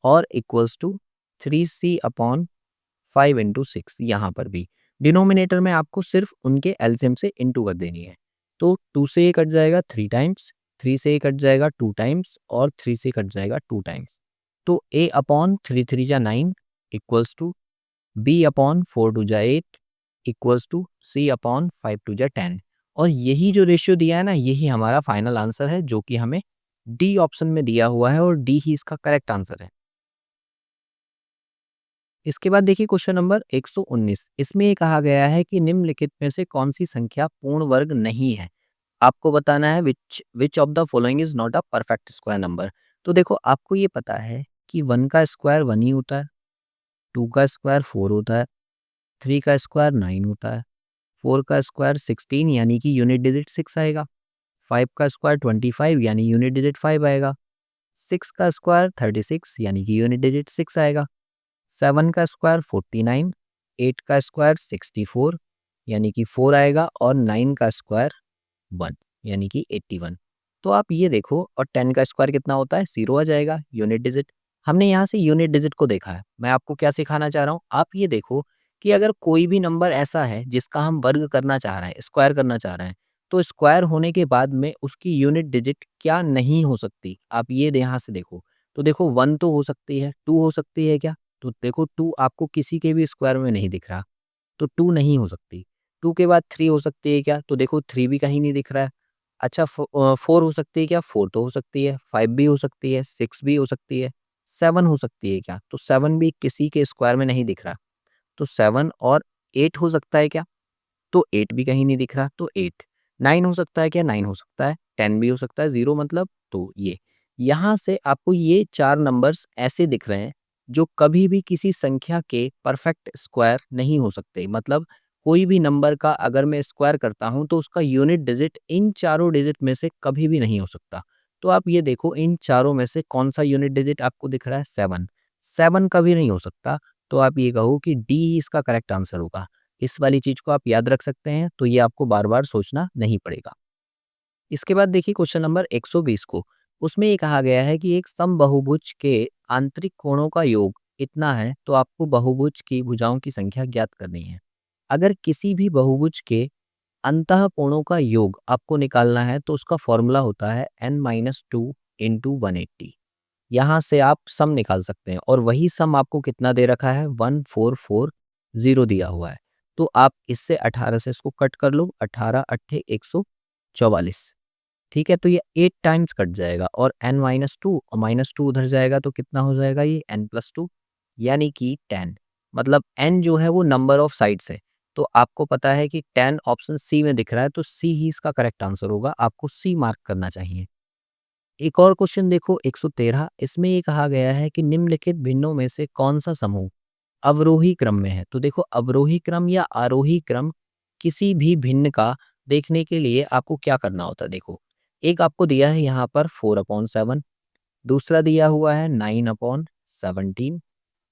और इक्वल्स टू 3c/5 इंटू 6 यहाँ पर भी। डिनोमिनेटर में आपको सिर्फ उनके एलसीएम से इंटू कर देनी है। तो 2 से ये कट जाएगा 3 टाइम्स, 3 से ये कट जाएगा 2 टाइम्स और 3 से कट जाएगा 2 टाइम्स। तो a/3 3 जा 9 इक्वल्स टू b/4 2 जा 8 इक्वल्स टू c/5 2 जा 10। और यही जो रेशियो दिया है ना, यही हमारा फाइनल आंसर है जो कि हमें डी ऑप्शन में दिया हुआ है और डी ही इसका करेक्ट आंसर है। इसके बाद देखिए क्वेश्चन नंबर 119, इसमें ये कहा गया है कि निम्नलिखित में से कौन सी संख्या पूर्ण वर्ग नहीं है। आपको बताना है which of the following is not a perfect square number. तो देखो आपको ये पता है कि 1 का स्क्वायर 1 ही होता है, 2 का स्क्वायर 4 होता है, 3 का स्क्वायर 9 होता है, 4 का स्क्वायर 16 यानी कि यूनिट डिजिट 6 आएगा। 5 का स्क्वायर 25 यानी यूनिट डिजिट 5 आएगा। 6 का स्क्वायर 36 यानी कि यूनिट डिजिट 6 आएगा। 7 का स्क्वायर 49, 8 का स्क्वायर 64 यानी कि 4 आएगा और 9 का स्क्वायर 1 यानी कि 81। तो आप ये देखो, और 10 का स्क्वायर कितना होता है, 0 आ जाएगा यूनिट डिजिट। हमने यहाँ से यूनिट डिजिट को देखा है। मैं आपको क्या सिखाना चाह रहा हूँ, आप ये देखो कि अगर कोई भी नंबर ऐसा है जिसका हम वर्ग करना चाह रहे हैं, स्क्वायर करना चाह रहे हैं, तो स्क्वायर होने के बाद में उसकी यूनिट डिजिट क्या नहीं हो सकती। आप ये यहाँ से देखो, तो देखो 1 तो हो सकती है, 2 हो सकती है क्या, तो देखो 2 आपको किसी के भी स्क्वायर में नहीं दिख रहा, तो 2 नहीं हो सकती। 2 के बाद 3 हो सकती है क्या, तो देखो 3 भी कहीं नहीं दिख रहा है। अच्छा 4 हो सकती है क्या, 4 तो हो सकती है, 5 भी हो सकती है, 6 भी हो सकती है, 7 हो सकती है क्या, तो 7 भी किसी के स्क्वायर में नहीं दिख रहा। तो 7 और 8 हो सकता है क्या, तो 8 भी कहीं नहीं दिख रहा, तो 8। 9 हो सकता है क्या, 9 हो सकता है, 10 भी हो सकता है, 0 मतलब, तो ये। यहाँ से आपको ये 4 नंबर्स ऐसे दिख रहे हैं जो कभी भी किसी संख्या के परफेक्ट स्क्वायर नहीं हो सकते। मतलब कोई भी नंबर का अगर मैं स्क्वायर करता हूँ तो उसका यूनिट डिजिट इन चारों डिजिट में से कभी भी नहीं हो सकता। तो आप ये देखो, इन चारों में से कौन सा यूनिट डिजिट आपको दिख रहा है, 7। 7 कभी नहीं हो सकता, तो आप ये कहो कि डी ही इसका करेक्ट आंसर होगा। इस वाली चीज़ को आप याद रख सकते हैं, तो ये आपको बार-बार सोचना नहीं पड़ेगा। इसके बाद देखिए क्वेश्चन नंबर 120 को। उसमें ये कहा गया है कि एक समबाहुभुज के आंतरिक कोणों का योग इतना है, तो आपको बहुभुज की भुजाओं की संख्या ज्ञात करनी है। अगर किसी भी बहुभुज के अंतः कोणों का योग आपको निकालना है, तो उसका फॉर्मूला होता है n-2 इंटू 180। यहाँ से आप सम निकाल सकते हैं, और वही सम आपको कितना दे रखा है, 1440 दिया हुआ है। तो आप इससे 18 से इसको कट कर लो, 18 अट्ठे 144। ठीक है, तो ये 8 टाइम्स कट जाएगा, और n-2 और -2 उधर जाएगा तो कितना हो जाएगा, ये n+2 यानी कि 10। मतलब n जो है वो नंबर ऑफ साइड्स है। तो आपको पता है कि 10 ऑप्शन सी में दिख रहा है, तो सी ही इसका करेक्ट आंसर होगा। आपको सी मार्क करना चाहिए। एक और क्वेश्चन देखो 113। इसमें ये कहा गया है कि निम्नलिखित भिन्नों में से कौन सा समूह अवरोही क्रम में है। तो देखो, अवरोही क्रम या आरोही क्रम किसी भी भिन्न का देखने के लिए आपको क्या करना होता है। देखो, एक आपको दिया है यहाँ पर 4/7, दूसरा दिया हुआ है 9/17,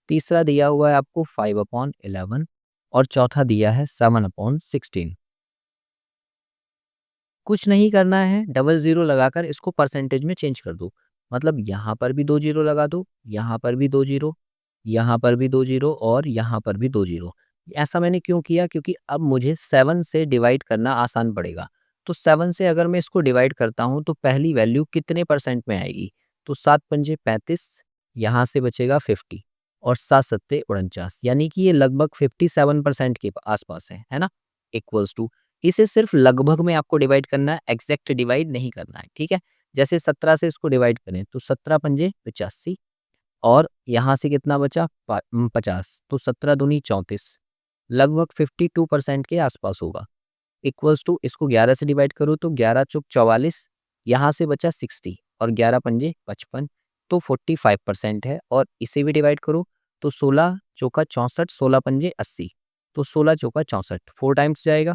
तीसरा दिया हुआ है आपको 5/11 और चौथा दिया है 7/16। कुछ नहीं करना है, डबल ज़ीरो लगाकर इसको परसेंटेज में चेंज कर दो। मतलब यहाँ पर भी 2 ज़ीरो लगा दो, यहाँ पर भी 2 ज़ीरो, यहाँ पर भी 2 ज़ीरो और यहाँ पर भी 2 ज़ीरो। ऐसा मैंने क्यों किया? क्योंकि अब मुझे 7 से डिवाइड करना आसान पड़ेगा। तो 7 से अगर मैं इसको डिवाइड करता हूँ तो पहली वैल्यू कितने परसेंट में आएगी? तो 7 पंजे 35, यहाँ से बचेगा 50 और 7 सत्ते 49, यानी कि ये लगभग 57% के आसपास है ना? इक्वल्स टू, इसे सिर्फ लगभग में आपको डिवाइड करना है, एग्जैक्ट डिवाइड नहीं करना है, ठीक है? जैसे 17 से इसको डिवाइड करें तो 17 पंजे 85 और यहाँ से कितना बचा 50, तो 17 दूनी 34, लगभग 52% के आसपास होगा। इक्वल्स टू, इसको 11 से डिवाइड करो तो 11 चौक 44, यहाँ से बचा 60 और 11 पंजे 55, तो 45% है। और इसे भी डिवाइड करो तो 16 चौका 64, 16 पंजे 80, तो 16 चौका 64, 4 टाइम्स जाएगा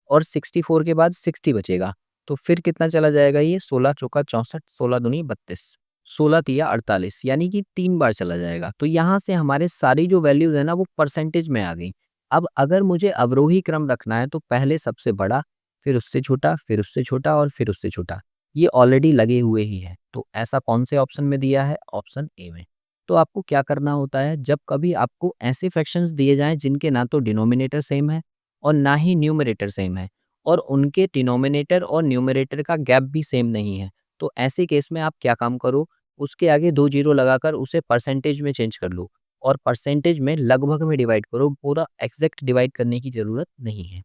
और 64 के बाद 60 बचेगा। तो फिर कितना चला जाएगा, ये 16 चौका 64, 16 दूनी 32, 16 तिया 48, यानी कि 3 बार चला जाएगा। तो यहाँ से हमारे सारी जो वैल्यूज़ है ना वो परसेंटेज में आ गई। अब अगर मुझे अवरोही क्रम रखना है तो पहले सबसे बड़ा, फिर उससे छोटा, फिर उससे छोटा और फिर उससे छोटा। ये ऑलरेडी लगे हुए ही है। तो ऐसा कौन से ऑप्शन में दिया है? ऑप्शन ए में। तो आपको क्या करना होता है, जब कभी आपको ऐसे फ्रैक्शंस दिए जाएँ जिनके ना तो डिनोमिनेटर सेम है और ना ही न्यूमरेटर सेम है, और उनके डिनोमिनेटर और न्यूमरेटर का गैप भी सेम नहीं है, तो ऐसे केस में आप क्या काम करो, उसके आगे 2 ज़ीरो लगाकर उसे परसेंटेज में चेंज कर लो और परसेंटेज में लगभग में डिवाइड करो, पूरा एग्ज़ैक्ट डिवाइड करने की ज़रूरत नहीं है।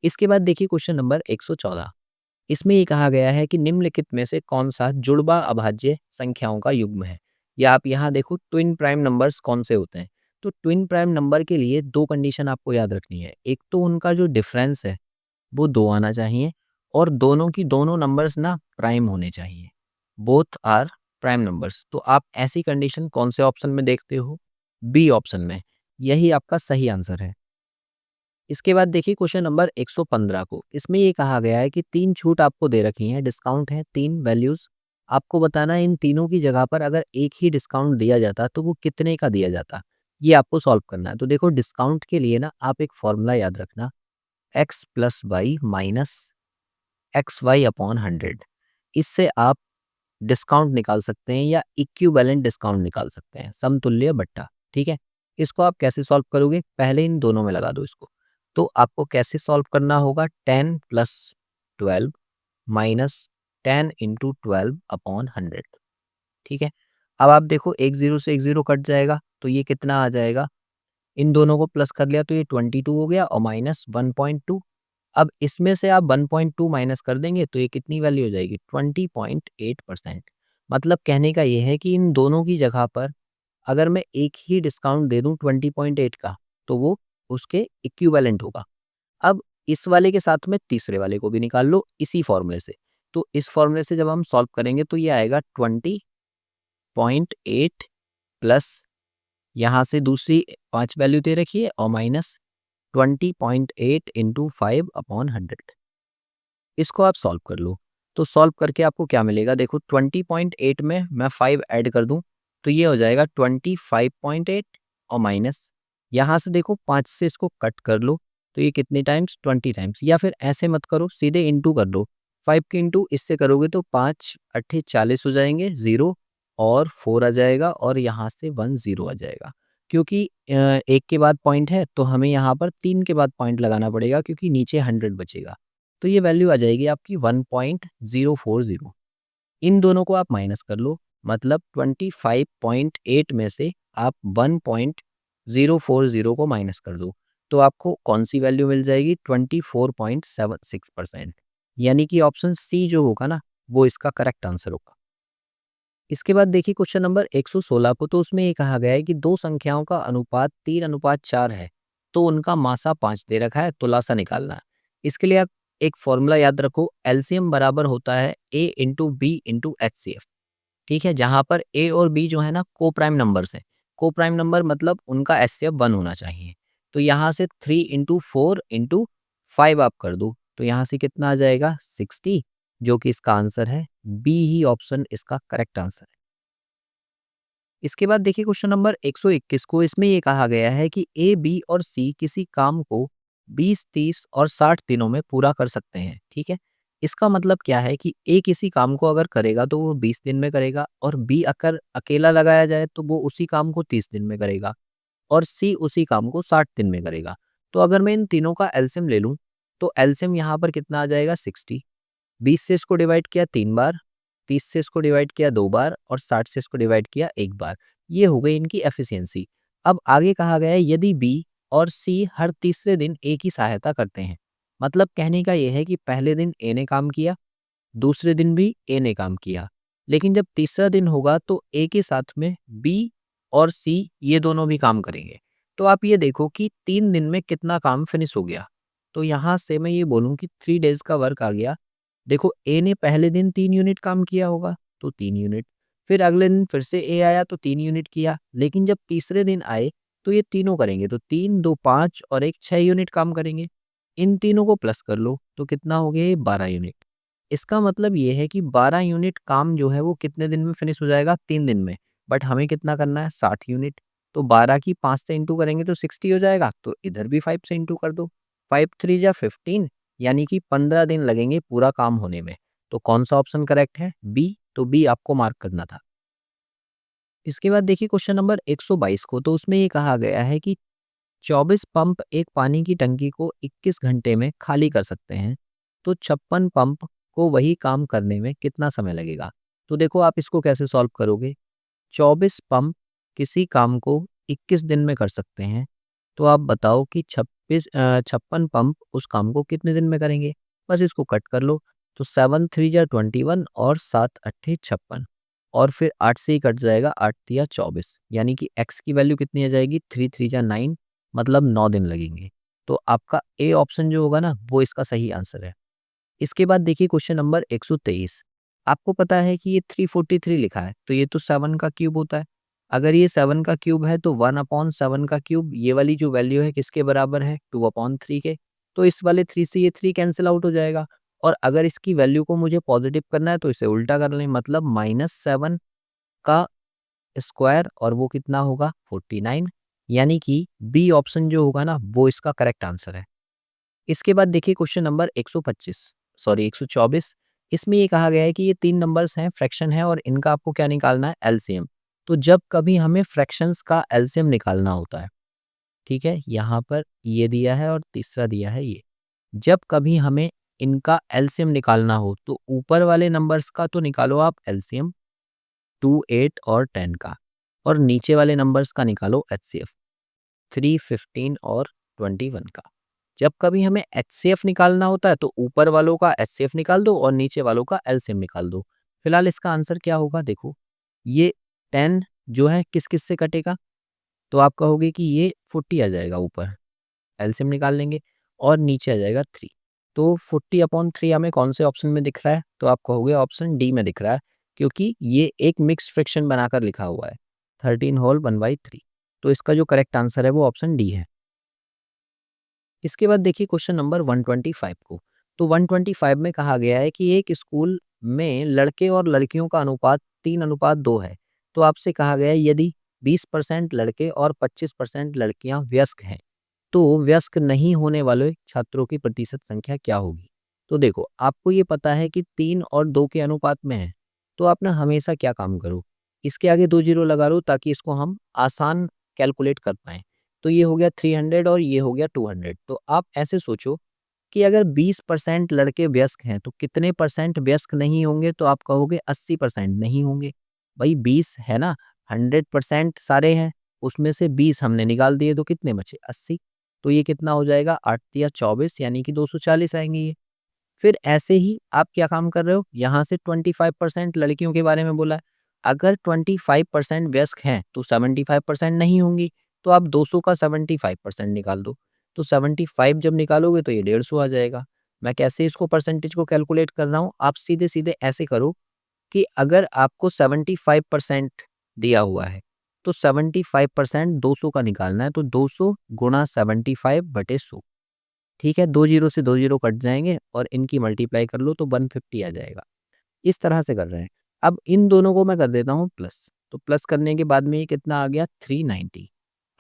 इसके बाद देखिए क्वेश्चन नंबर 114। इसमें ये कहा गया है कि निम्नलिखित में से कौन-सा जुड़वा अभाज्य संख्याओं का युग्म है? या आप यहाँ देखो ट्विन प्राइम नंबर्स कौन से होते हैं? तो ट्विन प्राइम नंबर के लिए 2 कंडीशन आपको याद रखनी है। एक तो उनका जो डिफरेंस है वो 2 आना चाहिए और दोनों की दोनों नंबर्स ना प्राइम होने चाहिए। Both are prime numbers. तो आप ऐसी कंडीशन कौन से ऑप्शन में देखते हो? बी ऑप्शन में। यही आपका सही आंसर है। इसके बाद देखिए क्वेश्चन नंबर 115 को। इसमें ये कहा गया है कि 3 छूट आपको दे रखी हैं, डिस्काउंट है 3 वैल्यूज़। आपको बताना है इन तीनों की जगह पर अगर एक ही डिस्काउंट दिया जाता तो वो कितने का दिया जाता? ये आपको सॉल्व करना है। तो देखो डिस्काउंट के लिए ना आप एक फ़ॉर्मूला याद रखना, x plus Y minus X Y upon 100। इससे आप डिस्काउंट निकाल सकते हैं या इक्विवेलेंट डिस्काउंट निकाल सकते हैं, समतुल्य बट्टा, ठीक है? इसको आप कैसे सॉल्व करोगे? पहले इन दोनों में लगा दो इसको। तो आपको कैसे सॉल्व करना होगा? 10 प्लस 12 माइनस 10 इंटू 12 अपॉन 100, ठीक है? अब आप देखो एक ज़ीरो से एक ज़ीरो कट जाएगा, तो ये कितना आ जाएगा? इन दोनों को प्लस कर लिया तो ये 22 हो गया और माइनस 1.2। अब इसमें से आप 1.2 माइनस कर देंगे तो ये कितनी वैल्यू हो जाएगी? 20.8%। मतलब कहने का ये है कि इन दोनों की जगह पर अगर मैं एक ही डिस्काउंट दे दूं 20.8 का, तो वो उसके इक्विवेलेंट होगा। अब इस वाले के साथ में तीसरे वाले को भी निकाल लो इसी फॉर्मूले से। तो इस फॉर्मूले से जब हम सॉल्व करेंगे तो ये आएगा 20.8 प्लस यहाँ से दूसरी 5 वैल्यू दे रखी है और माइनस 20.8 इंटू 5 अपॉन 100। इसको आप सॉल्व कर लो। तो सॉल्व करके आपको क्या मिलेगा? देखो 20.8 में मैं 5 ऐड कर दूं तो ये हो जाएगा 25.8 और माइनस यहाँ से देखो 5 से इसको कट कर लो तो ये कितने टाइम्स? 20 टाइम्स। या फिर ऐसे मत करो, सीधे इंटू कर दो। 5 के इंटू इससे करोगे तो 5 अट्ठे 40 हो जाएंगे, 0 और 4 आ जाएगा और यहाँ से 1 0 आ जाएगा। क्योंकि एक के बाद पॉइंट है तो हमें यहाँ पर 3 के बाद पॉइंट लगाना पड़ेगा क्योंकि नीचे 100 बचेगा। तो ये वैल्यू आ जाएगी आपकी 1.040। इन दोनों को आप माइनस कर लो, मतलब 25.8 में से आप 1.040 को माइनस कर दो, तो आपको कौन सी वैल्यू मिल जाएगी? 24.76%। यानी कि ऑप्शन सी जो होगा ना, वो इसका करेक्ट आंसर होगा। इसके बाद देखिए क्वेश्चन नंबर 116 को। तो उसमें ये कहा गया है कि दो संख्याओं का अनुपात 3:4 है, तो उनका मासा 5 दे रखा है, तुलासा निकालना है। इसके लिए आप एक फॉर्मूला याद रखो, एलसीएम बराबर होता है ए इंटू बी इंटू एचसीएफ, ठीक है? जहाँ पर ए और बी जो है ना को प्राइम नंबर्स हैं। को प्राइम नंबर मतलब उनका एचसीएफ 1 होना चाहिए। तो यहाँ से 3 इंटू 4 इंटू 5 आप कर दो, तो यहाँ से कितना आ जाएगा? 60, जो कि इसका आंसर है बी ही ऑप्शन इसका करेक्ट आंसर है। इसके बाद देखिए क्वेश्चन नंबर 121 को। इसमें ये कहा गया है कि ए, बी और सी किसी काम को 20, 30 और 60 दिनों में पूरा कर सकते हैं, ठीक है? इसका मतलब क्या है कि ए किसी काम को अगर करेगा तो वो 20 दिन में करेगा और बी अगर अकेला लगाया जाए तो वो उसी काम को 30 दिन में करेगा और सी उसी काम को 60 दिन में करेगा। तो अगर मैं इन तीनों का एलसीएम ले लूँ तो एलसीएम यहाँ पर कितना आ जाएगा? 60। 20 से इसको डिवाइड किया 3 बार, 30 से इसको डिवाइड किया 2 बार और 60 से इसको डिवाइड किया 1 बार। ये हो गई इनकी एफिशिएंसी। अब आगे कहा गया है यदि बी और सी हर तीसरे दिन ए की सहायता करते हैं। मतलब कहने का ये है कि पहले दिन ए ने काम किया, दूसरे दिन भी ए ने काम किया, लेकिन जब तीसरा दिन होगा तो ए के साथ में बी और सी ये दोनों भी काम करेंगे। तो आप ये देखो कि 3 दिन में कितना काम फिनिश हो गया। तो यहाँ से मैं ये बोलूँ कि 3 डेज़ का वर्क आ गया। देखो ए ने पहले दिन 3 यूनिट काम किया होगा तो 3 यूनिट, फिर अगले दिन फिर से ए आया तो 3 यूनिट किया, लेकिन जब तीसरे दिन आए तो ये तीनों करेंगे तो 3, 2, 5 और 1 6 यूनिट काम करेंगे। इन तीनों को प्लस कर लो तो कितना हो गया? ये 12 यूनिट। इसका मतलब ये है कि 12 यूनिट काम जो है वो कितने दिन में फिनिश हो जाएगा? 3 दिन में। बट हमें कितना करना है? 60 यूनिट। तो 12 की 5 से इंटू करेंगे तो 60 हो जाएगा, तो इधर भी 5 से इंटू कर दो। 5 3 जा 15, यानी कि 15 दिन लगेंगे पूरा काम होने में। तो कौन सा ऑप्शन करेक्ट है? बी। तो बी आपको मार्क करना था। इसके बाद देखिए क्वेश्चन नंबर 122 को। तो उसमें ये कहा गया है कि 24 पंप एक पानी की टंकी को 21 घंटे में खाली कर सकते हैं, तो 56 पंप को वही काम करने में कितना समय लगेगा? तो देखो आप इसको कैसे सॉल्व करोगे? 24 पंप किसी काम को 21 दिन में कर सकते हैं, तो आप बताओ कि 56 पंप उस काम को कितने दिन में करेंगे? बस इसको कट कर लो, तो 7 3 जा 21 और 7 अट्ठे 56 और फिर 8 से ही कट जाएगा, 8 तिया 24, यानी कि x की वैल्यू कितनी आ जाएगी? 3 3 जा 9, मतलब 9 दिन लगेंगे। तो आपका ए ऑप्शन जो होगा ना वो इसका सही आंसर है। इसके बाद देखिए क्वेश्चन नंबर 123। आपको पता है कि ये 343 लिखा है, तो ये तो 7 का क्यूब होता है। अगर ये 7 का क्यूब है तो 1/7 का क्यूब ये वाली जो वैल्यू है किसके बराबर है 2/3 के। तो इस वाले 3 से ये 3 कैंसिल आउट हो जाएगा। और अगर इसकी वैल्यू को मुझे पॉजिटिव करना है तो इसे उल्टा कर लें, मतलब -7 का स्क्वायर और वो कितना होगा 49, यानी कि बी ऑप्शन जो होगा ना वो इसका करेक्ट आंसर है। इसके बाद देखिए क्वेश्चन नंबर 124। इसमें ये कहा गया है कि ये 3 नंबर्स हैं, फ्रैक्शन है और इनका आपको क्या निकालना है एलसीएम। तो जब कभी हमें फ्रैक्शंस का एलसीएम निकालना होता है, ठीक है? यहाँ पर ये दिया है और तीसरा दिया है ये। जब कभी हमें इनका एलसीएम निकालना हो तो ऊपर वाले नंबर्स का तो निकालो आप एलसीएम 2, 8 और 10 का, और नीचे वाले नंबर्स का निकालो एचसीएफ 3, 15 और 21 का। जब कभी हमें एचसीएफ निकालना होता है तो ऊपर वालों का एचसीएफ निकाल दो और नीचे वालों का एलसीएम निकाल दो। फिलहाल इसका आंसर क्या होगा देखो, ये 10 जो है किस किस से कटेगा, तो आप कहोगे कि ये 40 आ जाएगा ऊपर, एलसीएम निकाल लेंगे, और नीचे आ जाएगा 3। तो 40/3 हमें कौन से ऑप्शन में दिख रहा है, तो आप कहोगे ऑप्शन डी में दिख रहा है, क्योंकि ये एक मिक्स्ड फ्रैक्शन बनाकर लिखा हुआ है 13 होल 1/3। तो इसका जो करेक्ट आंसर है वो ऑप्शन डी है। इसके बाद देखिए क्वेश्चन नंबर 125 को। तो 125 में कहा गया है कि एक स्कूल में लड़के और लड़कियों का अनुपात 3:2 है। तो आपसे कहा गया है यदि 20% लड़के और 25% लड़कियां व्यस्क हैं तो व्यस्क नहीं होने वाले छात्रों की प्रतिशत संख्या क्या होगी। तो देखो आपको ये पता है कि 3 और 2 के अनुपात में है, तो आप ना हमेशा क्या काम करो, इसके आगे 2 जीरो लगा लो ताकि इसको हम आसान कैलकुलेट कर पाएँ। तो ये हो गया 300 और ये हो गया 200। तो आप ऐसे सोचो कि अगर 20% लड़के व्यस्क हैं तो कितने परसेंट व्यस्क नहीं होंगे, तो आप कहोगे 80% नहीं होंगे। भाई 20 है ना, 100% सारे हैं, उसमें से 20 हमने निकाल दिए तो कितने बचे 80। तो ये कितना हो जाएगा 8 या 24 यानी कि 240 आएंगे ये। फिर ऐसे ही आप क्या काम कर रहे हो, यहाँ से 25% लड़कियों के बारे में बोला है। अगर 25% व्यस्क हैं तो 75% नहीं होंगी, तो आप 200 का 75% निकाल दो। तो 75 जब निकालोगे तो ये 150 आ जाएगा। मैं कैसे इसको परसेंटेज को कैलकुलेट कर रहा हूँ, आप सीधे-सीधे ऐसे करो कि अगर आपको 75% दिया हुआ है, तो 75% 200 का निकालना है, तो 200 गुणा 75/100। ठीक है, 2 जीरो से 2 जीरो कट जाएँगे और इनकी मल्टीप्लाई कर लो तो 150 आ जाएगा। इस तरह से कर रहे हैं। अब इन दोनों को मैं कर देता हूँ प्लस, तो प्लस करने के बाद में ये कितना आ गया 390।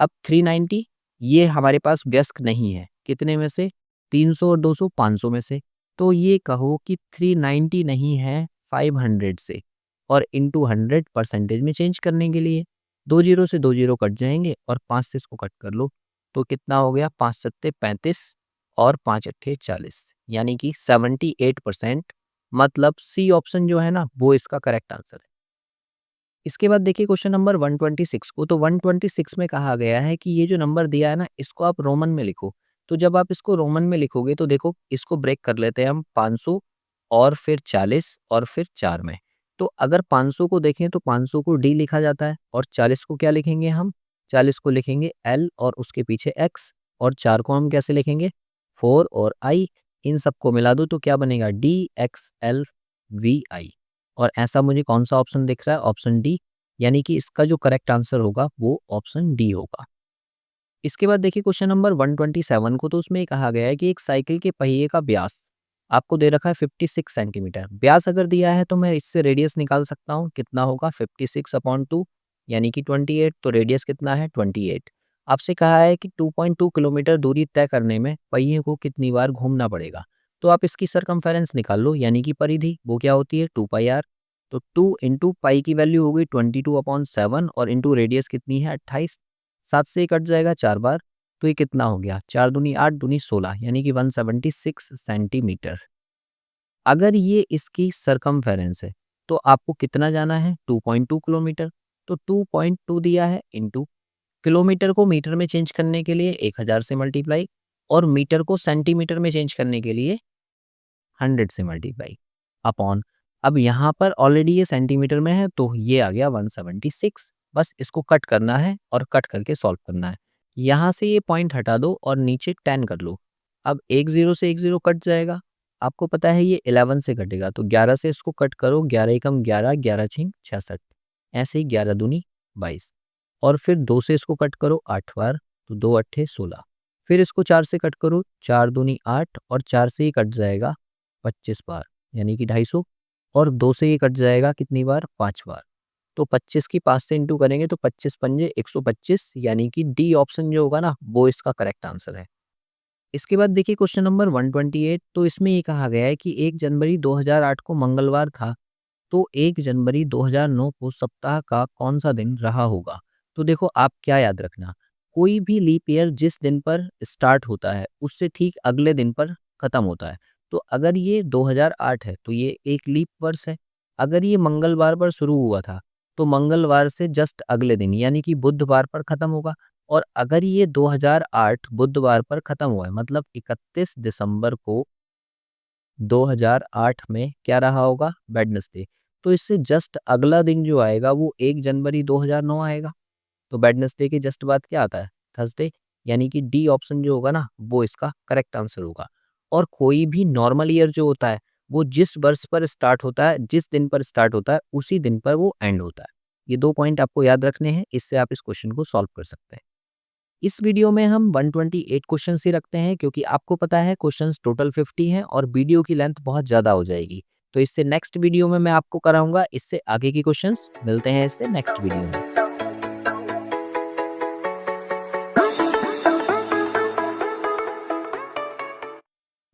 अब 390 ये हमारे पास व्यस्क नहीं है, कितने में से 300 और 200 500 में से। तो ये कहो कि 390 नहीं है 500 से, और इंटू 100 परसेंटेज में चेंज करने के लिए 2 जीरो से 2 जीरो कट जाएँगे और 5 से इसको कट कर लो। तो कितना हो गया 5 सत्ते 35 और 5 अट्ठे 40, यानी कि 78%, मतलब सी ऑप्शन जो है ना वो इसका करेक्ट आंसर है। इसके बाद देखिए क्वेश्चन नंबर 126 को। तो 126 में कहा गया है कि ये जो नंबर दिया है ना इसको आप रोमन में लिखो। तो जब आप इसको रोमन में लिखोगे तो देखो इसको ब्रेक कर लेते हैं हम 500 और फिर 40 और फिर 4 में। तो अगर 500 को देखें तो 500 को डी लिखा जाता है और 40 को क्या लिखेंगे हम, 40 को लिखेंगे एल और उसके पीछे एक्स, और 4 को हम कैसे लिखेंगे 4 और आई। इन सबको मिला दो तो क्या बनेगा डी एक्स एल वी आई। और ऐसा मुझे कौन सा ऑप्शन दिख रहा है, ऑप्शन डी, यानी कि इसका जो करेक्ट आंसर होगा वो ऑप्शन डी होगा। इसके बाद देखिए क्वेश्चन नंबर 127 को। तो उसमें ये कहा गया है कि एक साइकिल के पहिए का व्यास आपको दे रखा है 56 सेंटीमीटर। व्यास अगर दिया है तो मैं इससे रेडियस निकाल सकता हूँ, कितना होगा 56/2 यानी कि 28। तो रेडियस कितना है 28। आपसे कहा है कि 2.2 किलोमीटर दूरी तय करने में पहिए को कितनी बार घूमना पड़ेगा। तो आप इसकी सरकमफेरेंस निकाल लो, यानी कि परिधि वो क्या होती है 2πr। तो 2 इंटू पाई की वैल्यू हो गई 22/7 और इंटू रेडियस कितनी है 28। 7 से ये कट जाएगा 4 बार, तो ये कितना हो गया 4 दूनी 8 दूनी 16 यानी कि 176 सेंटीमीटर। अगर ये इसकी सरकमफेरेंस है तो आपको कितना जाना है 2.2 किलोमीटर। तो 2.2 दिया है इंटू किलोमीटर को मीटर में चेंज करने के लिए 1000 से मल्टीप्लाई, और मीटर को सेंटीमीटर में चेंज करने के लिए 100 से मल्टीप्लाई अपॉन। अब यहाँ पर ऑलरेडी ये सेंटीमीटर में है तो ये आ गया 176। बस इसको कट करना है और कट करके सॉल्व करना है। यहाँ से ये पॉइंट हटा दो और नीचे 10 कर लो। अब एक जीरो से एक जीरो कट जाएगा, आपको पता है ये 11 से कटेगा तो 11 से इसको कट करो, 11 एकम 11, 11 छींक 66, ऐसे ही 11 दूनी 22। और फिर 2 से इसको कट करो 8 बार, तो 2 अट्ठे 16। फिर इसको 4 से कट करो, 4 दूनी 8 और 4 से ये कट जाएगा 25 बार, यानी कि 250, और 2 से ये कट जाएगा कितनी बार? 5 बार। तो 25 की 5 से इंटू करेंगे तो 25 पंजे 125, यानी कि डी ऑप्शन जो होगा ना वो इसका करेक्ट आंसर है। इसके बाद देखिए क्वेश्चन नंबर 128, तो इसमें ये कहा गया है कि 1 जनवरी 2008 को मंगलवार था, तो 1 जनवरी 2009 को सप्ताह का कौन-सा दिन रहा होगा? तो देखो आप क्या याद रखना, कोई भी लीप ईयर जिस दिन पर स्टार्ट होता है, उससे ठीक अगले दिन पर खत्म होता है। तो अगर ये 2008 है, तो ये एक लीप वर्ष है। अगर ये मंगलवार पर शुरू हुआ था, तो मंगलवार से जस्ट अगले दिन यानी कि बुधवार पर खत्म होगा। और अगर ये 2008 बुधवार पर खत्म हुआ है, मतलब 31 दिसंबर को 2008 में क्या रहा होगा? वेडनेसडे। तो इससे जस्ट अगला दिन जो आएगा वो 1 जनवरी 2009 आएगा। तो वेडनेसडे के जस्ट बाद क्या आता है? थर्सडे, यानी कि डी ऑप्शन जो होगा ना वो इसका करेक्ट आंसर होगा। और कोई भी नॉर्मल ईयर जो होता है वो जिस वर्ष पर स्टार्ट होता है, जिस दिन पर स्टार्ट होता है, उसी दिन पर वो एंड होता है। ये 2 पॉइंट आपको याद रखने हैं, इससे आप इस क्वेश्चन को सॉल्व कर सकते हैं। इस वीडियो में हम 128 क्वेश्चंस ही रखते हैं, क्योंकि आपको पता है क्वेश्चंस टोटल 50 हैं और वीडियो की लेंथ बहुत ज़्यादा हो जाएगी। तो इससे नेक्स्ट वीडियो में मैं आपको कराऊंगा इससे आगे की क्वेश्चंस। मिलते हैं इससे नेक्स्ट वीडियो में।